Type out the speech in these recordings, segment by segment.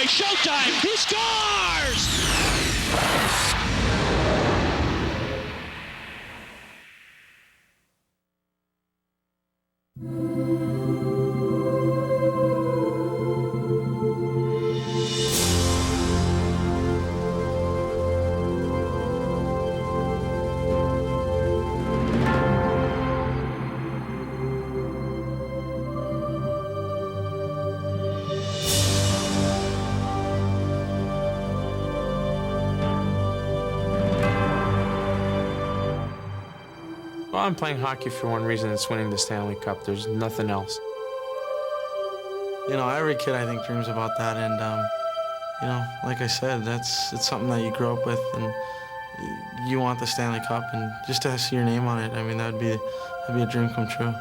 showtime. He scores! Well, I'm playing hockey for one reason, it's winning the Stanley Cup. There's nothing else. You know, every kid, I think, dreams about that, and, you know, like I said, it's something that you grow up with, and you want the Stanley Cup, and just to see your name on it, I mean, that'd be a dream come true.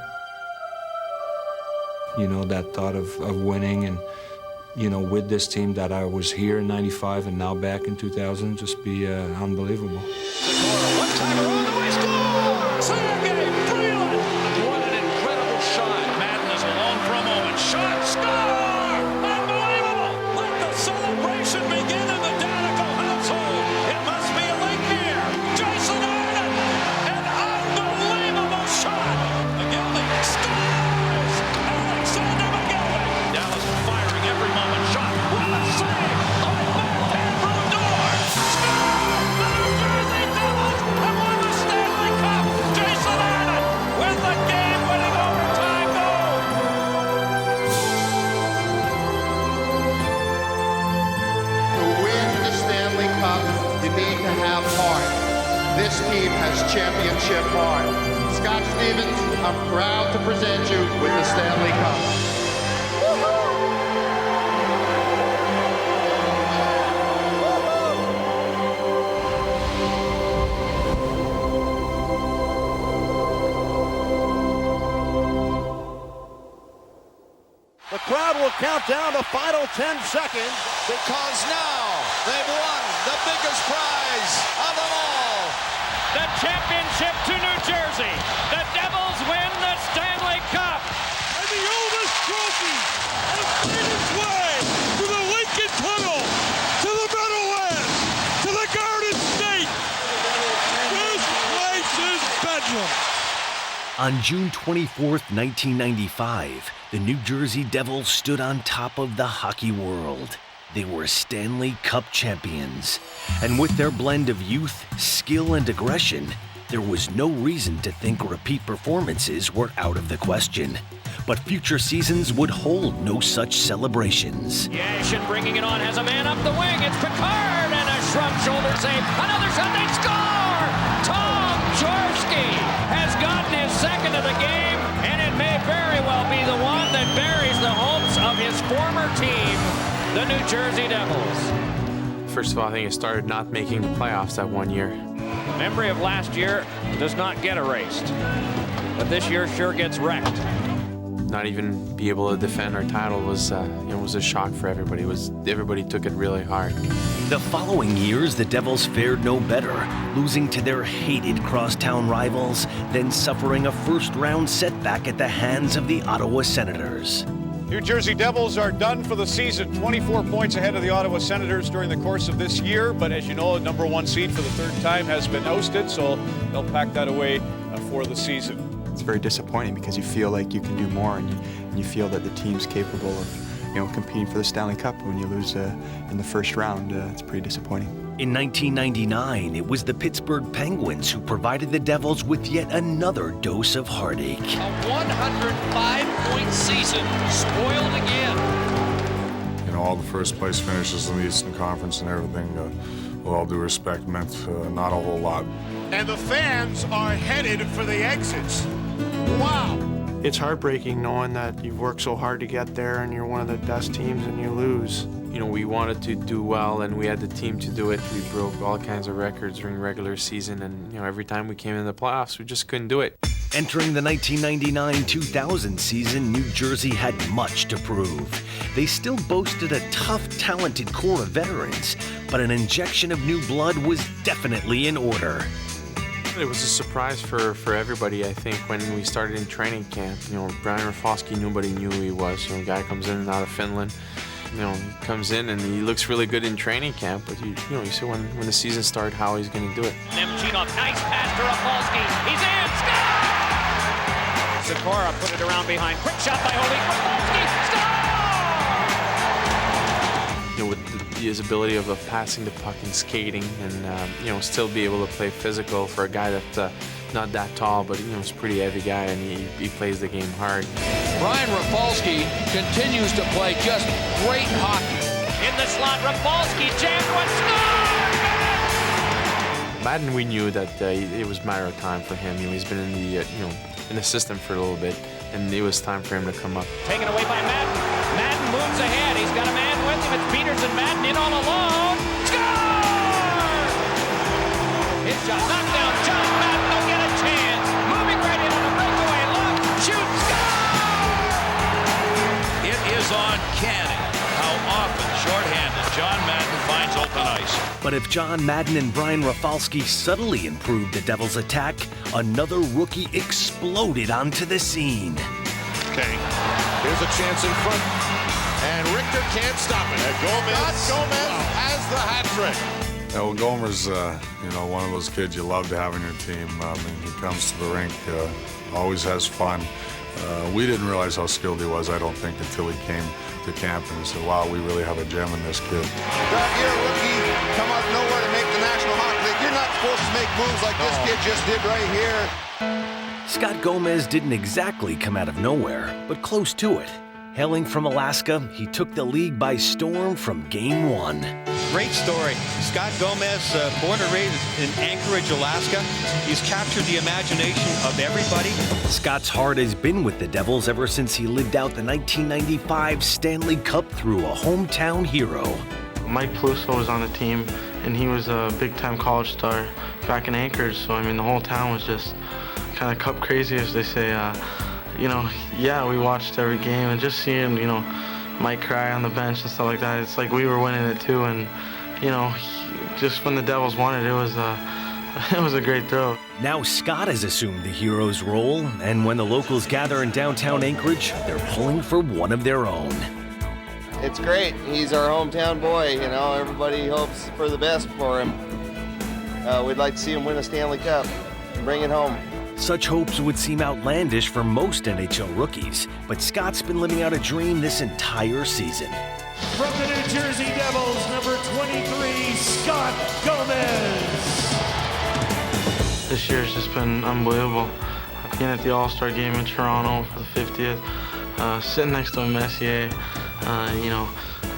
You know, that thought of winning, and, you know, with this team that I was here in '95 and now back in 2000, just be unbelievable. One-timer on the way, score! Sergei Brilliant! What an incredible shot. Madden is alone for a moment. Shot, score! Unbelievable! Let the celebration begin in the Danico household. It must be a lake here. Jason Arnott! An unbelievable shot! McGillney scores! Alexander McGillney! Dallas firing every moment. Shot! What a save! On left-hand front door! Score! The New Jersey Devils have won the Stanley Cup! Jason Arnott with the game-winning overtime goal! To win the Stanley Cup, you need to have heart. This team has championship heart. Scott Stevens, I'm proud to present you with the Stanley Cup. The crowd will count down the final 10 seconds. Because now they've won the biggest prize of them all. The championship to New Jersey. The Devils win the Stanley Cup. And the oldest trophy has made its way to the Lincoln Tunnel, to the Meadowlands, to the Garden State. This place is Bedlam. On June 24th, 1995, the New Jersey Devils stood on top of the hockey world. They were Stanley Cup champions. And with their blend of youth, skill, and aggression, there was no reason to think repeat performances were out of the question. But future seasons would hold no such celebrations. Yashin bringing it on, has a man up the wing. It's Picard and a shrub shoulder save. Another shot, they score! Tom Jaworski has gotten his second of the game, and it may very well be the one that buries the hopes of his former team, the New Jersey Devils. First of all, I think it started not making the playoffs that one year. Memory of last year does not get erased, but this year sure gets wrecked. Not even be able to defend our title was a shock for everybody. Everybody took it really hard. The following years, the Devils fared no better, losing to their hated crosstown rivals, then suffering a first-round setback at the hands of the Ottawa Senators. New Jersey Devils are done for the season, 24 points ahead of the Ottawa Senators during the course of this year. But as you know, the #1 seed for the third time has been ousted, so they'll pack that away for the season. It's very disappointing because you feel like you can do more, and you feel that the team's capable of, competing for the Stanley Cup. When you lose in the first round, it's pretty disappointing. In 1999, it was the Pittsburgh Penguins who provided the Devils with yet another dose of heartache. A 105-point season spoiled again. You know, all the first place finishes in the Eastern Conference and everything, with all due respect, meant not a whole lot. And the fans are headed for the exits. Wow. It's heartbreaking knowing that you've worked so hard to get there and you're one of the best teams and you lose. We wanted to do well and we had the team to do it. We broke all kinds of records during regular season, and every time we came in the playoffs, we just couldn't do it. Entering the 1999-2000 season, New Jersey had much to prove. They still boasted a tough, talented core of veterans, but an injection of new blood was definitely in order. It was a surprise for everybody, I think, when we started in training camp. You know, Brian Rafalski, nobody knew who he was. You know, a guy comes in and out of Finland. You know, he comes in and he looks really good in training camp, but you know, you see when the season started how he's going to do it. Nemchinov, nice pass to Rafalski. He's in, score! Sikora put it around behind. Quick shot by Holik. Rafalski, score! You know, with his ability of passing the puck and skating, and you know, still be able to play physical for a guy that's not that tall, but you know, he's a pretty heavy guy, and he plays the game hard. Brian Rafalski continues to play just great hockey. In the slot, Rafalski jammed one, score! Madden, we knew that it was a matter of time for him. You know, he's been in the in the system for a little bit, and it was time for him to come up. Taken away by Madden. Madden moves ahead. He's got a man with him. It's Peters and Madden in all alone. Score! His shot knocked down. John Madden will get a chance. Moving right in on the breakaway. Look, shoot, score! It is uncanny how often shorthanded John Madden finds open ice. But if John Madden and Brian Rafalski subtly improved the Devils' attack, another rookie exploded onto the scene. Okay, here's a chance in front, and Richter can't stop it. Gomez has the hat trick. Yeah, well, Gomer's, you know, one of those kids you love to have on your team. I mean, he comes to the rink, always has fun. We didn't realize how skilled he was, I don't think, until he came to camp and said, wow, we really have a gem in this kid. You're a rookie, come out of nowhere to make the National Hockey League. You're not supposed to make moves like this kid just did right here. Scott Gomez didn't exactly come out of nowhere, but close to it. Hailing from Alaska, he took the league by storm from Game 1. Great story. Scott Gomez, born and raised in Anchorage, Alaska. He's captured the imagination of everybody. Scott's heart has been with the Devils ever since he lived out the 1995 Stanley Cup through a hometown hero. Mike Peluso was on the team, and he was a big-time college star back in Anchorage, so I mean the whole town was just kind of cup crazy, as they say. You know, yeah, we watched every game, and just seeing, you know, Mike cry on the bench and stuff like that, it's like we were winning it too. And you know, just when the Devils won it, it was a great thrill. Now Scott has assumed the hero's role, and when the locals gather in downtown Anchorage, they're pulling for one of their own. It's great. He's our hometown boy. You know, everybody hopes for the best for him. We'd like to see him win a Stanley Cup and bring it home. Such hopes would seem outlandish for most NHL rookies, but Scott's been living out a dream this entire season. From the New Jersey Devils, number 23, Scott Gomez. This year's just been unbelievable. Being at the All-Star game in Toronto for the 50th, sitting next to Messier, you know,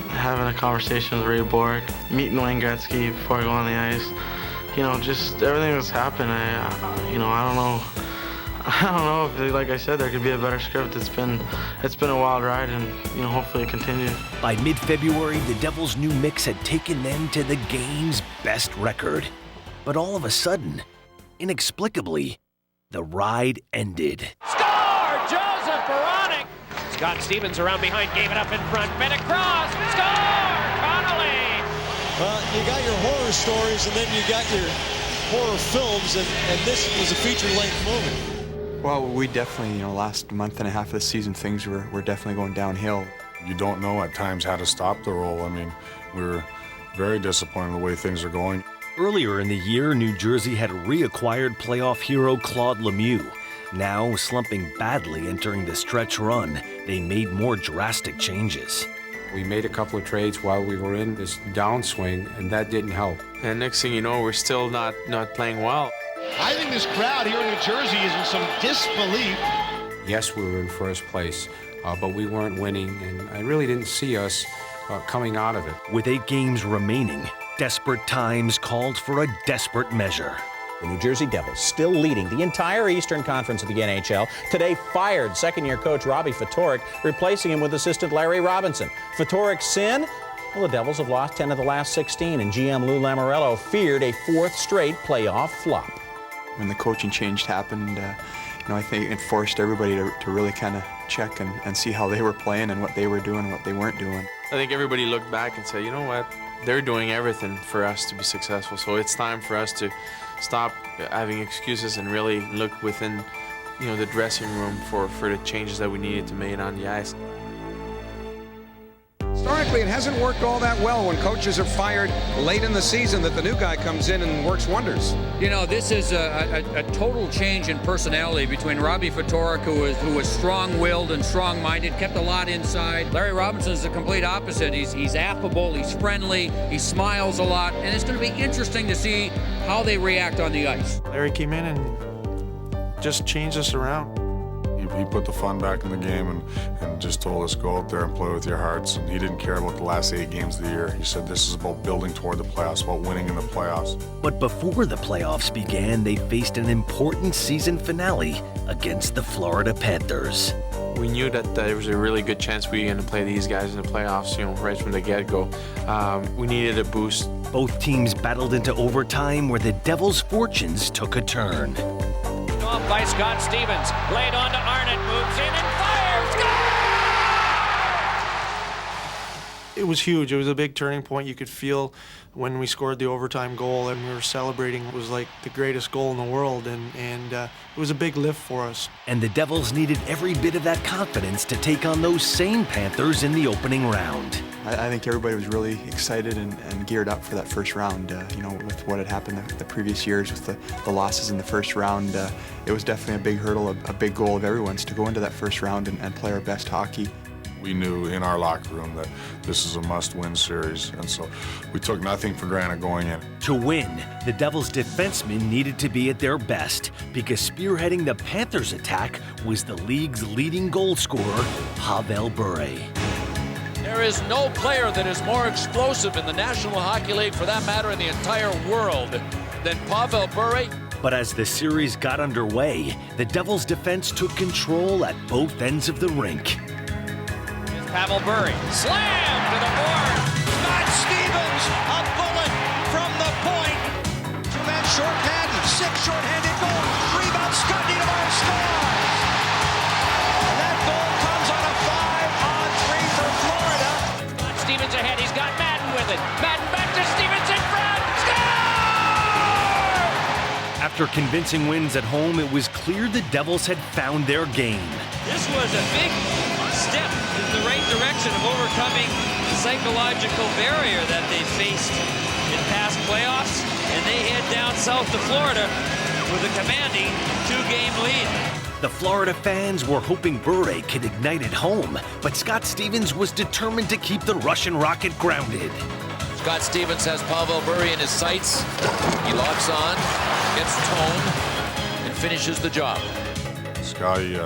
having a conversation with Ray Bork, meeting Wayne Gretzky before I go on the ice. You know, just everything that's happened. You know, I don't know if, like I said, there could be a better script. It's been a wild ride, and you know, hopefully it continues. By mid-February, the Devils' new mix had taken them to the game's best record. But all of a sudden, inexplicably, the ride ended. Score! Joseph Baranek! Scott Stevens around behind, gave it up in front, bent across, score! Connolly! Well, you got your horror stories, and then you got your horror films, and this was a feature-length movie. Well, we definitely, you know, last month and a half of the season, things were definitely going downhill. You don't know at times how to stop the roll. I mean, we were very disappointed in the way things are going. Earlier in the year, New Jersey had reacquired playoff hero Claude Lemieux. Now, slumping badly entering the stretch run, they made more drastic changes. We made a couple of trades while we were in this downswing, and that didn't help. And next thing you know, we're still not playing well. I think this crowd here in New Jersey is in some disbelief. Yes, we were in first place, but we weren't winning, and I really didn't see us coming out of it. With 8 games remaining, desperate times called for a desperate measure. The New Jersey Devils, still leading the entire Eastern Conference of the NHL, today fired second-year coach Robbie Ftorek, replacing him with assistant Larry Robinson. Ftorek's sin? Well, the Devils have lost 10 of the last 16, and GM Lou Lamoriello feared a 4th straight playoff flop. When the coaching change happened, you know, I think it forced everybody to really kind of check and see how they were playing and what they were doing and what they weren't doing. I think everybody looked back and said, you know what, they're doing everything for us to be successful, so it's time for us to stop having excuses and really look within, the dressing room for the changes that we needed to make on the ice. Historically, it hasn't worked all that well when coaches are fired late in the season that the new guy comes in and works wonders. This is a total change in personality between Robbie Ftorek, who was strong-willed and strong-minded, kept a lot inside. Larry Robinson is the complete opposite. He's affable, he's friendly, he smiles a lot, and it's going to be interesting to see how they react on the ice. Larry came in and just changed us around. He put the fun back in the game and just told us, go out there and play with your hearts. And he didn't care about the last 8 games of the year. He said this is about building toward the playoffs, about winning in the playoffs. But before the playoffs began, they faced an important season finale against the Florida Panthers. We knew that there was a really good chance we were going to play these guys in the playoffs, right from the get-go. We needed a boost. Both teams battled into overtime where the Devils' fortunes took a turn. Off by Scott Stevens, played on to Arnott, moves in and fires. It was huge. It was a big turning point. You could feel when we scored the overtime goal and we were celebrating. It was like the greatest goal in the world, and it was a big lift for us. And the Devils needed every bit of that confidence to take on those same Panthers in the opening round. I think everybody was really excited and geared up for that first round. With what had happened the previous years with the losses in the first round, it was definitely a big hurdle, a big goal of everyone's to go into that first round and play our best hockey. We knew in our locker room that this is a must-win series, and so we took nothing for granted going in. To win, the Devils' defensemen needed to be at their best because spearheading the Panthers' attack was the league's leading goal scorer, Pavel Bure. There is no player that is more explosive in the National Hockey League, for that matter in the entire world, than Pavel Bure. But as the series got underway, the Devils' defense took control at both ends of the rink. Pavel Bure, slam to the board. Scott Stevens, a bullet from the point. 2-man shorthanded, 6 shorthanded goals. Rebound, Scott Niedermayer scores. And that goal comes on a 5-on-3 for Florida. Scott Stevens ahead, he's got Madden with it. Madden back to Stevens in front. Score! After convincing wins at home, it was clear the Devils had found their game. This was a big step in the right direction of overcoming the psychological barrier that they faced in past playoffs, and they head down south to Florida with a commanding 2-game lead. The Florida fans were hoping Bure could ignite at home, but Scott Stevens was determined to keep the Russian rocket grounded. Scott Stevens has Pavel Bure in his sights. He locks on, gets tone, and finishes the job. Scotty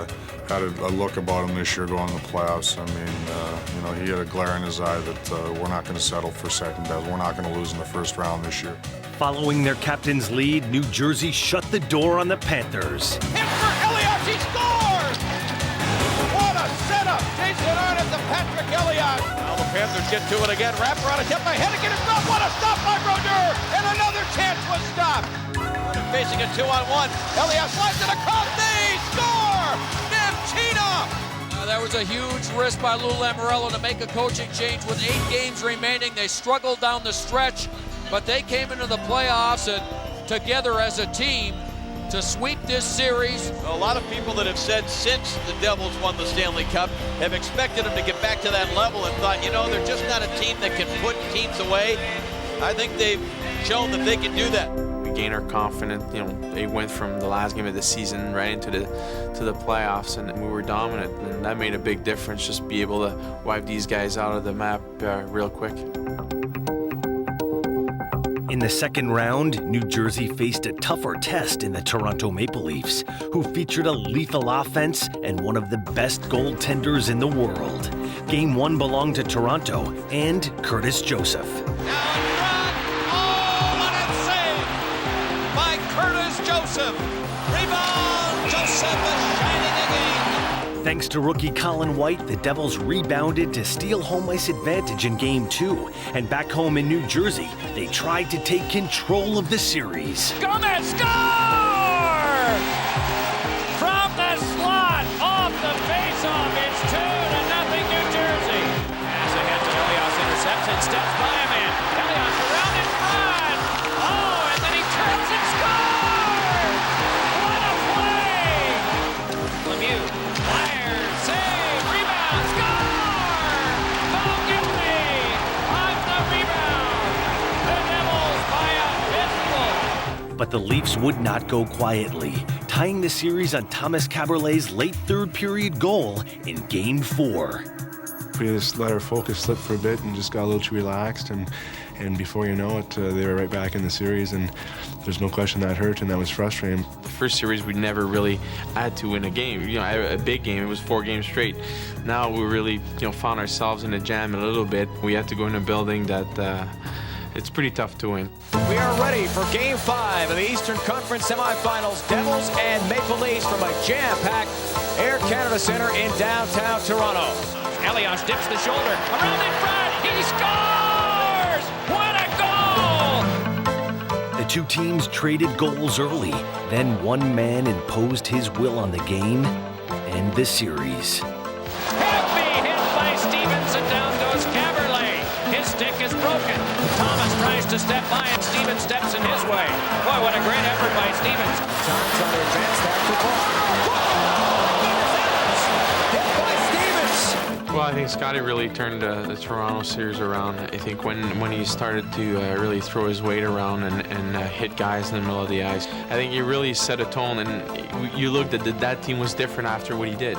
had a look about him this year going to the playoffs. I mean, he had a glare in his eye that we're not going to settle for second best. We're not going to lose in the first round this year. Following their captain's lead, New Jersey shut the door on the Panthers. Hit for Elias, he scores! What a setup! Jason Arnott to Patrick Elias. Now the Panthers get to it again. Wrapper on a tip by Hennigan and Brown. What a stop by Brodeur! And another chance was stopped. Facing a 2-on-1. Elias slides it across. They score! There was a huge risk by Lou Lamoriello to make a coaching change with 8 games remaining. They struggled down the stretch, but they came into the playoffs and together as a team to sweep this series. A lot of people that have said since the Devils won the Stanley Cup have expected them to get back to that level and thought, they're just not a team that can put teams away. I think they've shown that they can do that. Gain our confidence. They went from the last game of the season right into the playoffs, and we were dominant, and that made a big difference. Just be able to wipe these guys out of the map real quick. In the second round, New Jersey faced a tougher test in the Toronto Maple Leafs, who featured a lethal offense and one of the best goaltenders in the world. Game 1 belonged to Toronto and Curtis Joseph. Joseph. Rebound! Joseph is shining again. Thanks to rookie Colin White, the Devils rebounded to steal home ice advantage in Game 2. And back home in New Jersey, they tried to take control of the series. Gomez score! From the slot, off the faceoff, it's 2-0 New Jersey. Pass ahead to Elias, intercepts and steps by a man. Elias around in front. Oh, and then he turns and scores! But the Leafs would not go quietly, tying the series on Thomas Kaberle's late third-period goal in Game 4. We just let our focus slip for a bit and just got a little too relaxed, and before you know it, they were right back in the series, and there's no question that hurt and that was frustrating. The first series, we never really had to win a game, a big game. It was 4 games straight. Now we really, found ourselves in a jam a little bit. We had to go in a building that it's pretty tough to win. We are ready for Game 5 of the Eastern Conference semifinals. Devils and Maple Leafs from a jam-packed Air Canada Centre in downtown Toronto. Elias dips the shoulder. Around in front. He scores! What a goal! The two teams traded goals early. Then one man imposed his will on the game and the series. Heavy hit by Stevens, and down goes Kaberle. His stick is broken. Thomas tries to step by, and Stevens steps in his way. Boy, what a great effort by Stevens. John trying to advance that to hit by Stevens. Well, I think Scotty really turned the Toronto series around. I think when he started to really throw his weight around and hit guys in the middle of the ice, I think he really set a tone, and you looked at that team was different after what he did.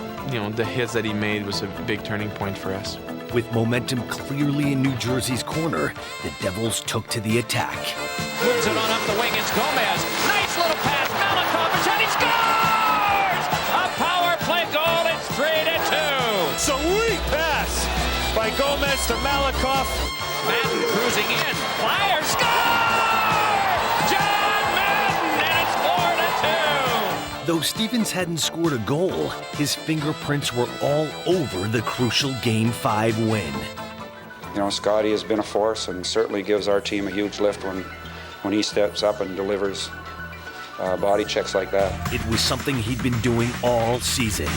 The hits that he made was a big turning point for us. With momentum clearly in New Jersey's corner, the Devils took to the attack. Moves it on up the wing, it's Gomez. Nice little pass, Malakovic, and he scores! A power play goal, it's 3-2. Sweet pass by Gomez to Malakoff. Madden cruising in, Flyers score! John Madden, and it's 4-2. Though Stevens hadn't scored a goal, his fingerprints were all over the crucial Game 5 win. Scotty has been a force and certainly gives our team a huge lift when he steps up and delivers body checks like that. It was something he'd been doing all season.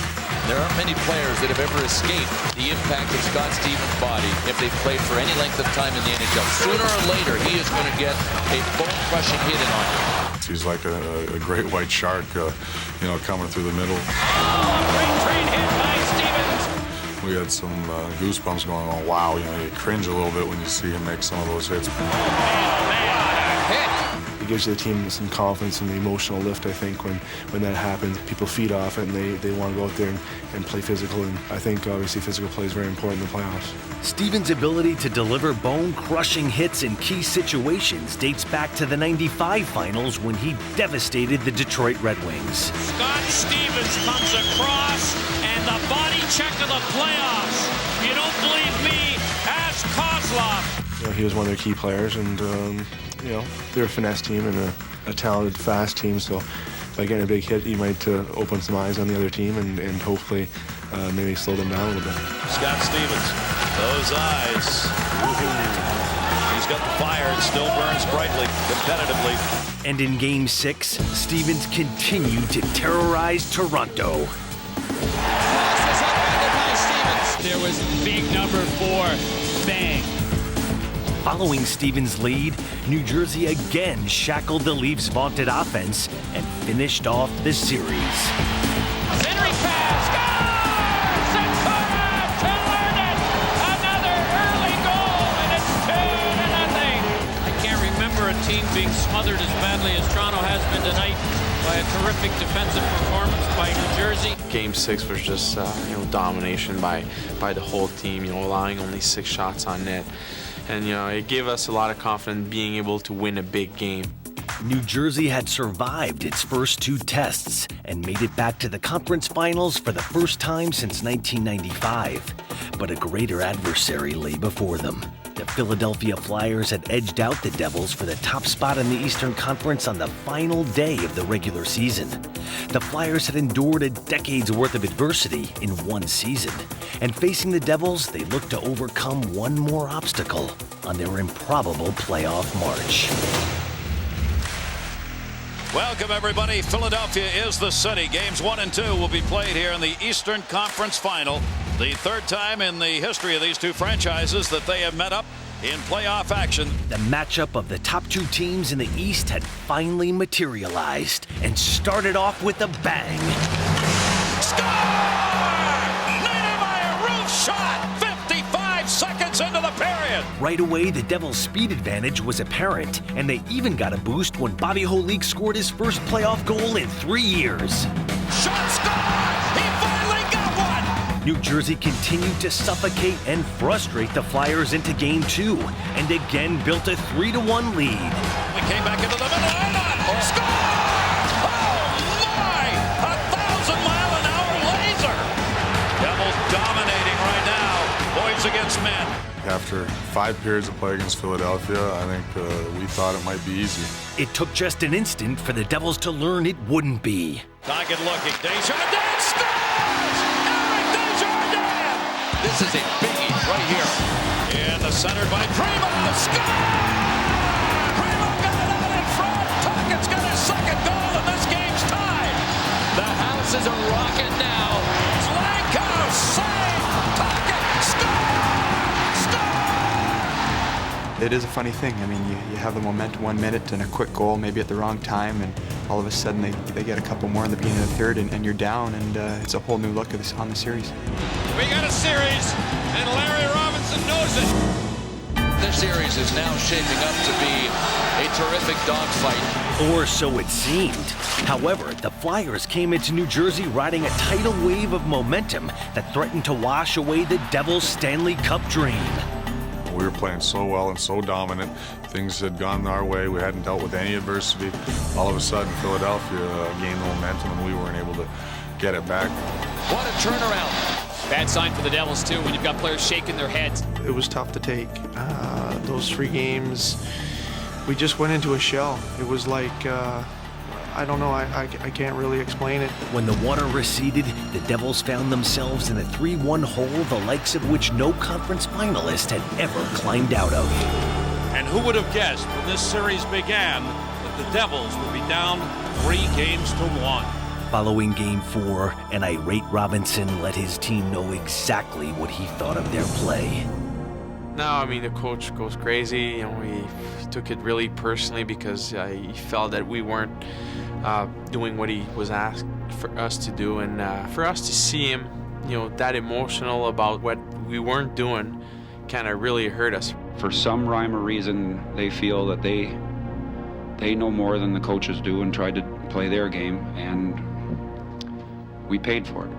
There aren't many players that have ever escaped the impact of Scott Stevens' body if they've played for any length of time in the NHL. Sooner or later, he is going to get a bone-crushing hit in on him. He's like a great white shark, coming through the middle. Oh, great train hit by Stevens. We had some goosebumps going on. Wow, you cringe a little bit when you see him make some of those hits. It gives the team some confidence and the emotional lift, I think, when that happens. People feed off it, and they want to go out there and play physical, and I think, obviously, physical play is very important in the playoffs. Stevens' ability to deliver bone-crushing hits in key situations dates back to the '95 finals when he devastated the Detroit Red Wings. Scott Stevens comes across, and the body check of the playoffs. You don't believe me? Ask Kozlov. He was one of their key players, and they're a finesse team and a talented, fast team. So by getting a big hit, he might open some eyes on the other team and hopefully maybe slow them down a little bit. Scott Stevens, those eyes. He's got the fire and still burns brightly, competitively. And in Game 6, Stevens continued to terrorize Toronto. There was big number 4. Bang. Following Stevens' lead, New Jersey again shackled the Leafs' vaunted offense and finished off the series. Henry pass, scores! Sakura to Lernet! Another early goal, and it's 2-0. I can't remember a team being smothered as badly as Toronto has been tonight by a terrific defensive performance by New Jersey. Game 6 was just domination by the whole team, allowing only 6 shots on net. And, it gave us a lot of confidence being able to win a big game. New Jersey had survived its first 2 tests and made it back to the conference finals for the first time since 1995. But a greater adversary lay before them. The Philadelphia Flyers had edged out the Devils for the top spot in the Eastern Conference on the final day of the regular season. The Flyers had endured a decade's worth of adversity in one season, and facing the Devils, they looked to overcome one more obstacle on their improbable playoff march. Welcome, everybody. Philadelphia is the city. Games 1 and 2 will be played here in the Eastern Conference Final. The third time in the history of these two franchises that they have met up in playoff action. The matchup of the top 2 teams in the East had finally materialized and started off with a bang. Score! Niedermeyer roof shot! 55 seconds into the period. Right away, the Devils' speed advantage was apparent, and they even got a boost when Bobby Holik scored his first playoff goal in 3 years. Shot scored! He finally got one! New Jersey continued to suffocate and frustrate the Flyers into Game 2, and again built a 3-1 lead. We came back into the middle. Score! Oh my! 1,000-mile-an-hour laser! Devils dominating right now. Boys against men. After 5 periods of play against Philadelphia, I think we thought it might be easy. It took just an instant for the Devils to learn it wouldn't be. Dogged looking. Desjardins scores! Eric Desjardins! This is a biggie right here. In the center by Primo. Score! Primo got it out in front. Tuckett's got his second goal, and this game's tied. The house is a rocket now. Slanko save. Tuckett score! It is a funny thing. I mean, you have the momentum 1 minute and a quick goal, maybe at the wrong time, and all of a sudden they get a couple more in the beginning of the third, and you're down, and it's a whole new look of this, on the series. We got a series, and Larry Robinson knows it. This series is now shaping up to be a terrific dogfight. Or so it seemed. However, the Flyers came into New Jersey riding a tidal wave of momentum that threatened to wash away the Devils' Stanley Cup dream. We were playing so well and so dominant. Things had gone our way. We hadn't dealt with any adversity. All of a sudden, Philadelphia gained the momentum, and we weren't able to get it back. What a turnaround. Bad sign for the Devils, too, when you've got players shaking their heads. It was tough to take. Those 3 games, we just went into a shell. It was like, I don't know, I can't really explain it. When the water receded, the Devils found themselves in a 3-1 hole, the likes of which no conference finalist had ever climbed out of. And who would have guessed when this series began that the Devils would be down 3-1? Following Game 4, an irate Robinson let his team know exactly what he thought of their play. No, I mean, the coach goes crazy. You know, he took it really personally because he felt that we weren't doing what he was asked for us to do, and for us to see him, you know, that emotional about what we weren't doing, kind of really hurt us. For some rhyme or reason, they feel that they know more than the coaches do and tried to play their game, and we paid for it.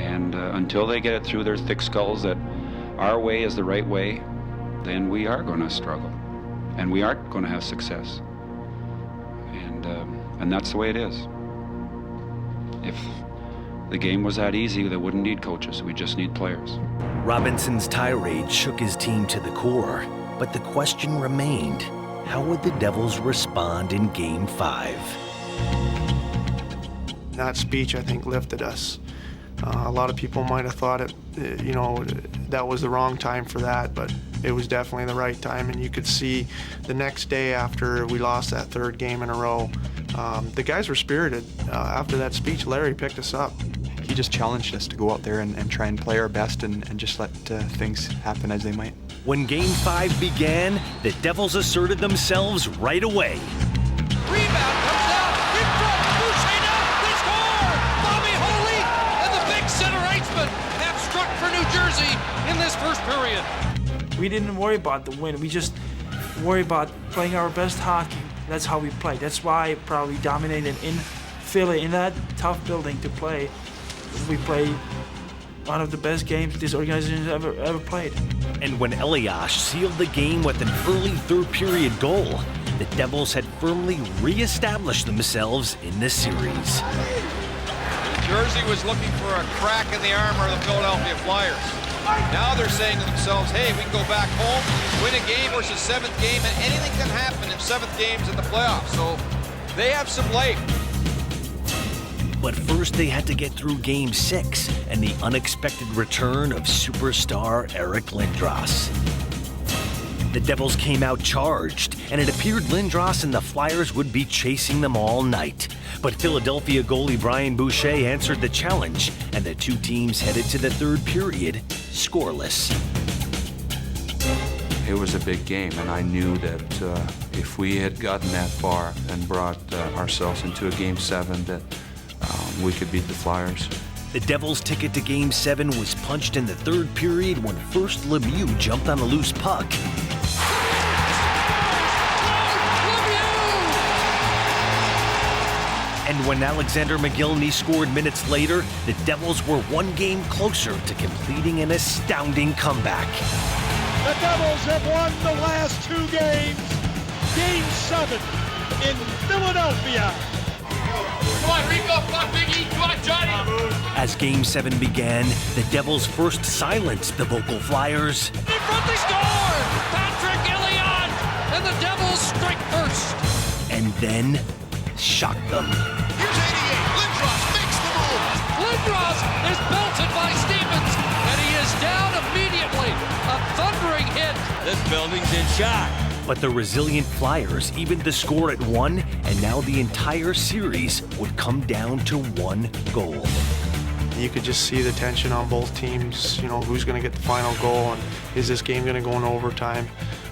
And until they get it through their thick skulls that our way is the right way, then we are going to struggle, and we aren't going to have success. And that's the way it is. If the game was that easy, they wouldn't need coaches. We just need players. Robinson's tirade shook his team to the core, but the question remained, how would the Devils respond in Game 5? That speech, I think, lifted us. A lot of people might have thought that was the wrong time for that, but it was definitely the right time, and you could see the next day after we lost that 3rd game in a row, the guys were spirited. After that speech, Larry picked us up. He just challenged us to go out there and try and play our best and just let things happen as they might. When Game 5 began, the Devils asserted themselves right away. Rebound comes down in front. Boucher now. We score. Bobby Holik and the big center iceman have struck for New Jersey in this first period. We didn't worry about the win. We just worry about playing our best hockey. That's how we play. That's why probably dominated in Philly, in that tough building to play. We play one of the best games this organization has ever played. And when Elias sealed the game with an early 3rd period goal, the Devils had firmly re-established themselves in the series. New Jersey was looking for a crack in the armor of the Philadelphia Flyers. Now they're saying to themselves, hey, we can go back home, win a game versus 7th game, and anything can happen in 7th games in the playoffs. So they have some life. But first they had to get through Game 6 and the unexpected return of superstar Eric Lindros. The Devils came out charged, and it appeared Lindros and the Flyers would be chasing them all night. But Philadelphia goalie Brian Boucher answered the challenge, and the 2 teams headed to the 3rd period scoreless. It was a big game, and I knew that if we had gotten that far and brought ourselves into a Game 7, that we could beat the Flyers. The Devils' ticket to Game 7 was punched in the third period when first Lemieux jumped on a loose puck. And when Alexander McGillney scored minutes later, the Devils were one game closer to completing an astounding comeback. The Devils have won the last 2 games. Game 7 in Philadelphia. Come on, Rico, come on, Biggie, come on, Johnny. As Game 7 began, the Devils first silenced the vocal Flyers. In front, they score! Patrick Elliott, and the Devils strike first. And then shocked them. Here's 88, Lindros makes the move. Lindros is belted by Stevens, and he is down immediately. A thundering hit. This building's in shock. But the resilient Flyers evened the score at 1, and now the entire series would come down to 1 goal. You could just see the tension on both teams, you know, who's going to get the final goal, and is this game going to go in overtime?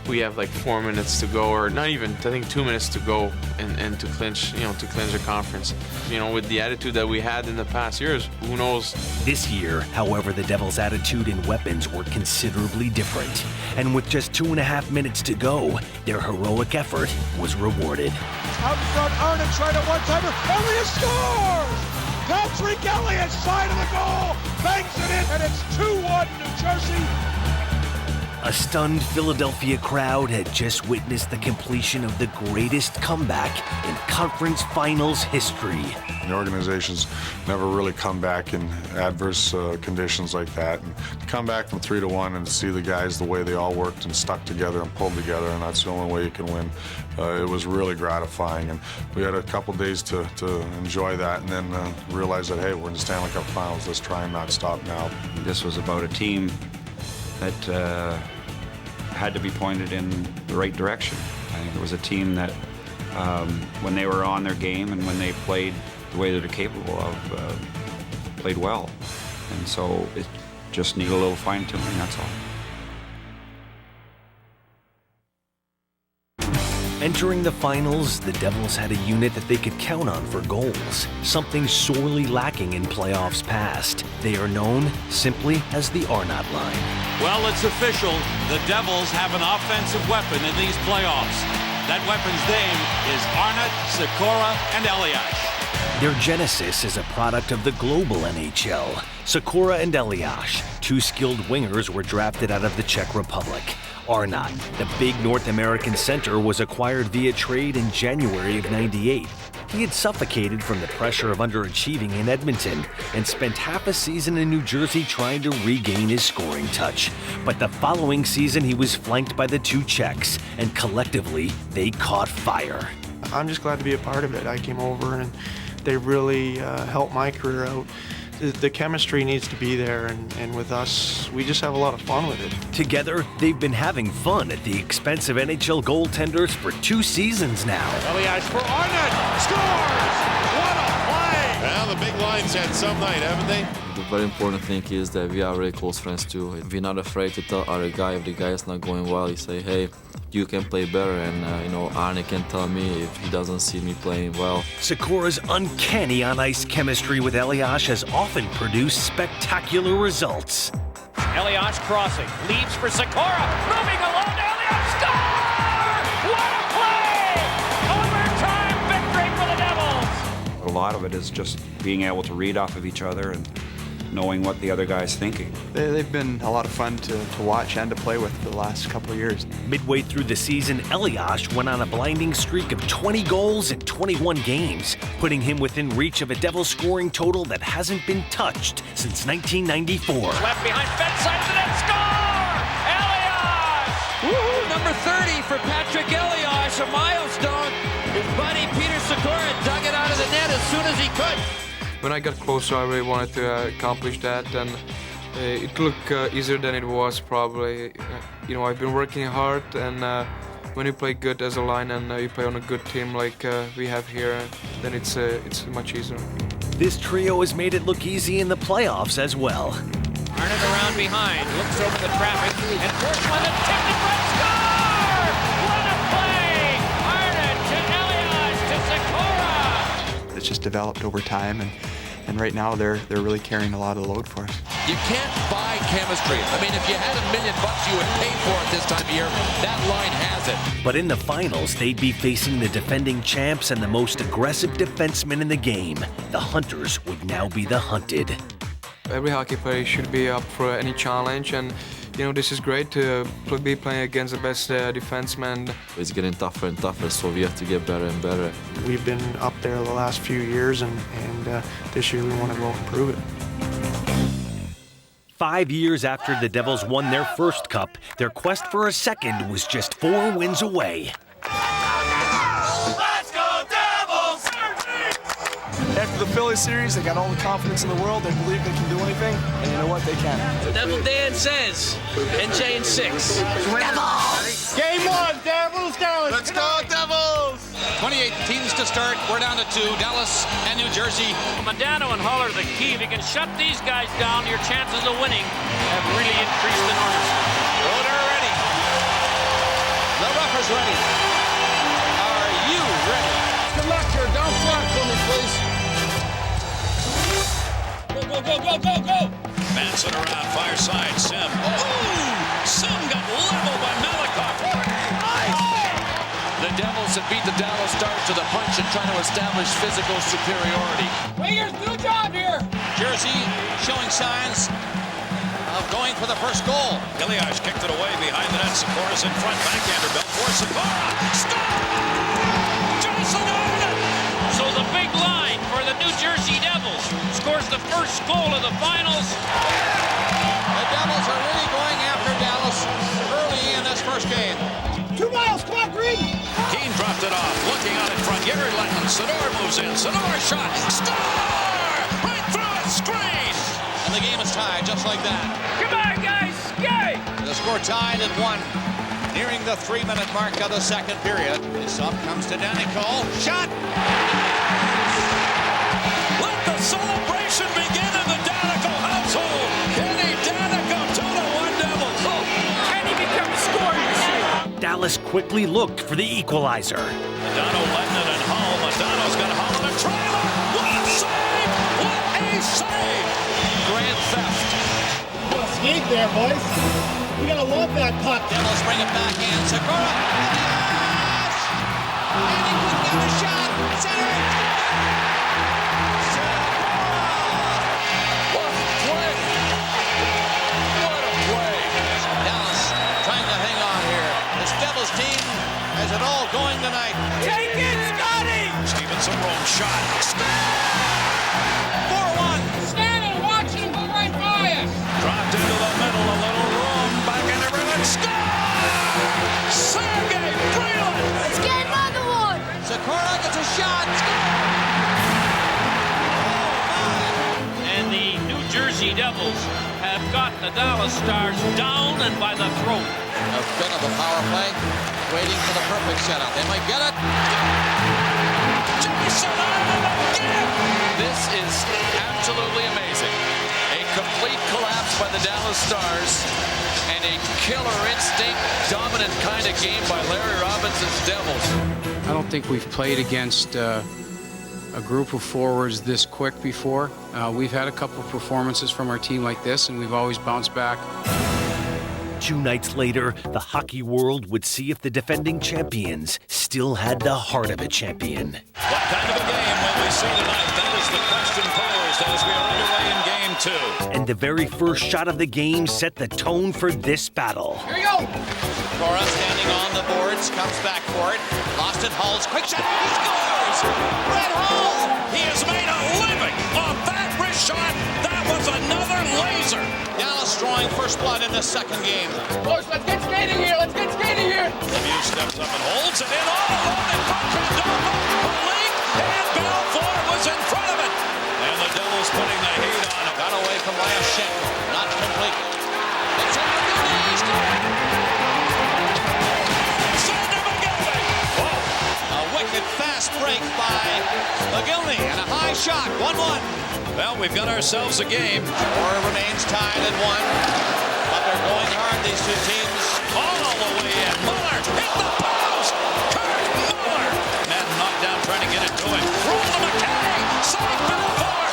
We have like 4 minutes to go, or not even, I think 2 minutes to go, and to clinch, to clinch the conference. With the attitude that we had in the past years, who knows? This year, however, the Devils' attitude and weapons were considerably different. And with just 2.5 minutes to go, their heroic effort was rewarded. Out in front, Arnott tried a one-timer. Elliott scores! Patrick Elliott, side of the goal, bangs it in, and it's 2-1 New Jersey. A stunned Philadelphia crowd had just witnessed the completion of the greatest comeback in conference finals history. The organization's never really come back in adverse conditions like that. And to come back from 3-1 and to see the guys the way they all worked and stuck together and pulled together, and that's the only way you can win. It was really gratifying, and we had a couple days to enjoy that, and then realize that, hey, we're in the Stanley Cup Finals. Let's try and not stop now. This was about a team that had to be pointed in the right direction. I think it was a team that, when they were on their game and when they played the way that they're capable of, played well. And so it just needed a little fine-tuning, that's all. Entering the finals, the Devils had a unit that they could count on for goals, something sorely lacking in playoffs past. They are known simply as the Arnott line. Well, it's official. The Devils have an offensive weapon in these playoffs. That weapon's name is Arnott, Sikora, and Elias. Their genesis is a product of the global NHL. Sikora and Elias, 2 skilled wingers, were drafted out of the Czech Republic. Arnott, the big North American center, was acquired via trade in January of '98. He had suffocated from the pressure of underachieving in Edmonton and spent half a season in New Jersey trying to regain his scoring touch. But the following season, he was flanked by the 2 Czechs, and collectively, they caught fire. I'm just glad to be a part of it. I came over and they really helped my career out. The chemistry needs to be there, and with us, we just have a lot of fun with it. Together, they've been having fun at the expense of NHL goaltenders for 2 seasons now. Elias for Arnott, scores! What a play! Well, the big lines had some night, haven't they? The very important thing is that we are really close friends too. We're not afraid to tell other guy if the guy is not going well. You say, hey, you can play better, and Arne can tell me if he doesn't see me playing well. Sikora's uncanny on-ice chemistry with Elias has often produced spectacular results. Elias crossing, leaves for Sikora, moving along to Elias, score! What a play! Overtime victory for the Devils! A lot of it is just being able to read off of each other and knowing what the other guy's thinking. They've been a lot of fun to watch and to play with the last couple of years. Midway through the season, Elias went on a blinding streak of 20 goals in 21 games, putting him within reach of a Devils scoring total that hasn't been touched since 1994. Left behind, fence side of the net, score! Elias! Woo-hoo, number 30 for Patrick Elias, a milestone. His buddy Peter Sikora dug it out of the net as soon as he could. When I got closer, I really wanted to accomplish that, and it looked easier than it was probably. I've been working hard, and when you play good as a line and you play on a good team like we have here, then it's much easier. This trio has made it look easy in the playoffs as well. Arnott around behind, looks over the traffic, and first one that tipped it right, score! What a play! Arnott to Elias to Sikora! It's just developed over time, and and right now they're really carrying a lot of the load for us. You can't buy chemistry. I mean, if you had $1 million you would pay for it this time of year. That line has it. But in the finals, they'd be facing the defending champs and the most aggressive defenseman in the game. The Hunters would now be the hunted. Every hockey player should be up for any challenge, and this is great to be playing against the best defenseman. It's getting tougher and tougher, so we have to get better and better. We've been up there the last few years, and this year we want to go and prove it. 5 years after the Devils won their first cup, their quest for a second was just 4 wins away. Let's go Devils! After the Philly series, they got all the confidence in the world. They believe they can do anything, and you know what? They can. Devil Dan says, NJ in 6. Devils! Game 1, Devils, Dallas! Let's go Devils! 28 teams to start. We're down to 2, Dallas and New Jersey. Modano and Hull are the key. If you can shut these guys down, your chances of winning have really increased enormously. Roder ready. The Roughers ready. Are you ready? Good luck here. Down front for me, please. Go! Manson around, far side, Sim. Ooh! Sim got leveled by Malikoff. The Devils have beat the Dallas Stars to the punch and trying to establish physical superiority. Wingers, good job here. Jersey showing signs of going for the first goal. Giliage kicked it away behind the net. Sikora's in front. Backhander belt for Sikora. Score! Jason Arnott! So the big line for the New Jersey Devils scores the first goal of the finals. The Devils are really going after Dallas early in this first game. 2 miles, come on, Green! Keane dropped it off. Looking out in front. Yuri Letton. Sador moves in. Sador shot. Score! Right through it. Screen! And the game is tied just like that. Come on, guys! Skate! The score tied at 1. Nearing the 3-minute mark of the second period. This up comes to Danico. Shot! Let the celebration begin in the Danico household. Kenny Danico, 2-1 Devils. Can he become a scorer this year? Dallas quickly looked for the equalizer. Modano, Letton, and Hull. Modano's got Hull in a trailer. What a save! What a save! Grand theft. Skate there, boys. We gotta love that puck. Devils bring it back in. Sikora. Yes! And he couldn't get a shot. Center it. What a play! What a play! Dallas trying to hang on here. This Devils team has it all going tonight. Take it, Scotty! Stevenson roam shot. Score! 4-1. Stanley, watch him go right by us. Dropped into the middle, a little room, back in the rim, and score! Sergei Brilliant! Let's get another one. Sikora gets a shot. And the New Jersey Devils have got the Dallas Stars down and by the throat. A bit of a power play, waiting for the perfect setup. They might get it. Jason Arnott again! This is absolutely amazing. A complete collapse by the Dallas Stars and a killer instinct, dominant kind of game by Larry Robinson's Devils. I don't think we've played against a group of forwards this quick before. We've had a couple of performances from our team like this, and we've always bounced back. 2 nights later, the hockey world would see if the defending champions still had the heart of a champion. What kind of a game will we see tonight? That is the question posed as we are underway in Game 2. And the very first shot of the game set the tone for this battle. Here we go. Cora standing on the boards, comes back for it. Lost it, Hull's quick shot. He scores! Brett Hull! He has made a living off that wrist shot. That was another laser. Dallas drawing first blood in this second game. Boys, let's get skating here. Let's get skating here. Lemieux steps up and holds it in all alone in front of Donald. A leak, and Belfour was in front of it. And the Devils putting the heat on him. Got away from Lyashenko. Not complete. It's in the knees. A wicked fast break by McGillney and a high shot. 1-1. Well, we've got ourselves a game. Score remains tied at 1. But they're going hard, these two teams. All the way in. Muller hit the post. Kurt Muller. Madden knocked down trying to get it to him. Roll to McKay. Save Belfour.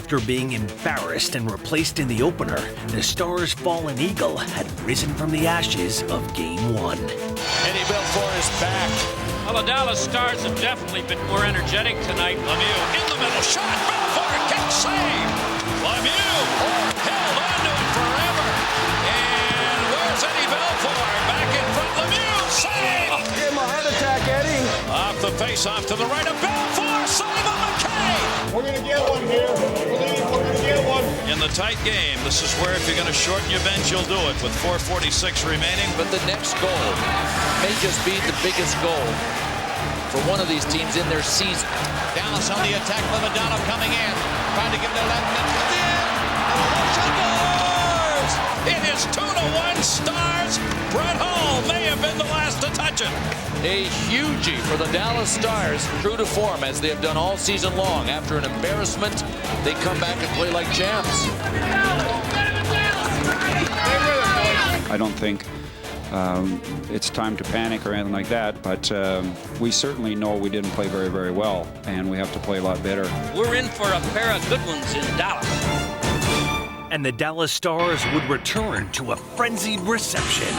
After being embarrassed and replaced in the opener, the Stars' fallen eagle had risen from the ashes of Game 1. Eddie Belfour is back. Well, the Dallas Stars have definitely been more energetic tonight. Lemieux in the middle, shot, Belfour, kick, save. Lemieux held on to it forever. And where's Eddie Belfour? Back in front, Lemieux, save. Give him a heart attack, Eddie. Off the face-off to the right of Belfour, Simon McKay. We're going to get one here. We're going to get one. In the tight game, this is where if you're going to shorten your bench, you'll do it with 4:46 remaining. But the next goal may just be the biggest goal for one of these teams in their season. Dallas on the attack. Levedano coming in, trying to give their left net. Comes in, and a long shot scores! It is 2-1 Stars. Brett Hull may have been the last to touch it. A hugie for the Dallas Stars, true to form as they have done all season long. After an embarrassment, they come back and play like champs. I don't think it's time to panic or anything like that, but we certainly know we didn't play very, very well, and we have to play a lot better. We're in for a pair of good ones in Dallas. And the Dallas Stars would return to a frenzied reception.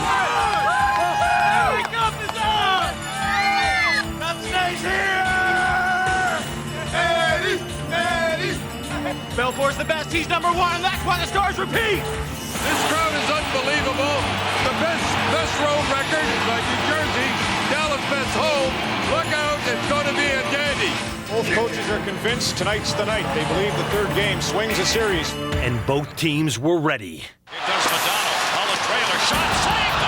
Belfour's the best. He's number one, and that's why the Stars repeat. This crowd is unbelievable. The best road record by New Jersey. Dallas best home. Look out, it's going to be a dandy. Both coaches are convinced tonight's the night. They believe the third game swings a series. And both teams were ready. Here comes McDonald. Holland trailer. Shot. Save.